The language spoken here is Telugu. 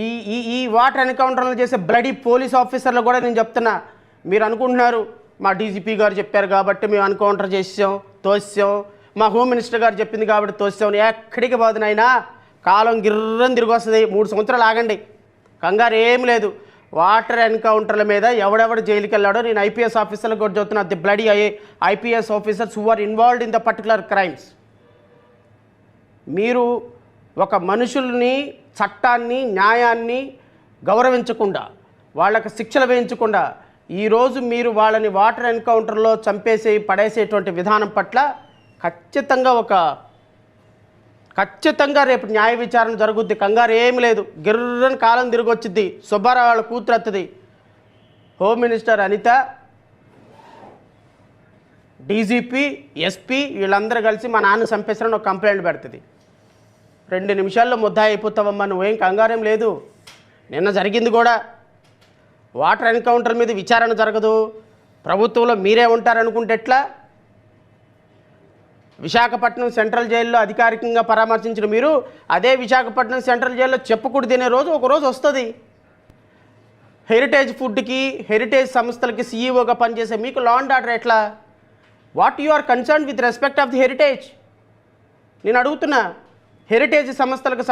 ఈ ఈ ఈ వాటర్ ఎన్కౌంటర్లు చేసే బ్లడీ పోలీస్ ఆఫీసర్లు కూడా నేను చెప్తున్నా. మీరు అనుకుంటున్నారు మా డీజీపీ గారు చెప్పారు కాబట్టి మేము ఎన్కౌంటర్ చేసాం, తోసాం, మా హోమ్ మినిస్టర్ గారు చెప్పింది కాబట్టి తోసాం. ఎక్కడికి పోదు నాయనా, కాలం గిర్రని తిరిగి వస్తుంది. 3 సంవత్సరాలు ఆగండి, కంగారు ఏం లేదు. వాటర్ ఎన్కౌంటర్ల మీద ఎవడెవడు జైలుకి వెళ్ళాడో నేను ఐపీఎస్ ఆఫీసర్లకు కూడా చెప్తున్నా. The bloody IPS officers who are involved in the particular crimes. మీరు ఒక మనుషుల్ని, చట్టాన్ని, న్యాయాన్ని గౌరవించకుండా, వాళ్ళకి శిక్షలు వేయించకుండా ఈరోజు మీరు వాళ్ళని వాటర్ ఎన్కౌంటర్లో చంపేసి పడేసేటువంటి విధానం పట్ల ఖచ్చితంగా రేపు న్యాయ విచారణ జరుగుద్ది. కంగారు ఏమి లేదు. గిర్రని కాలం తిరిగి వచ్చింది. సుబ్బారావు వాళ్ళ కూతురు వస్తుంది. Home minister Anitha, DGP, SP వీళ్ళందరూ కలిసి మా నాన్న చంపేసారని ఒక కంప్లైంట్ పెడుతుంది. 2 నిమిషాల్లో ముద్దా అయిపోతావమ్మా, నువ్వేం కంగారేం లేదు. నిన్న జరిగింది కూడా వాటర్ ఎన్కౌంటర్ మీద విచారణ జరగదు, ప్రభుత్వంలో మీరే ఉంటారనుకుంటే ఎట్లా? విశాఖపట్నం సెంట్రల్ జైల్లో అధికారికంగా పరామర్శించిన మీరు అదే విశాఖపట్నం సెంట్రల్ జైల్లో చెప్పుకుడు తినే రోజు ఒకరోజు వస్తుంది. హెరిటేజ్ ఫుడ్కి, హెరిటేజ్ సంస్థలకి సీఈఓగా పనిచేసే మీకు లా అండ్ ఆర్డర్ ఎట్లా? What you are concern with respect of the heritage? నేను అడుగుతున్నా. హెరిటేజ్ సంస్థలకు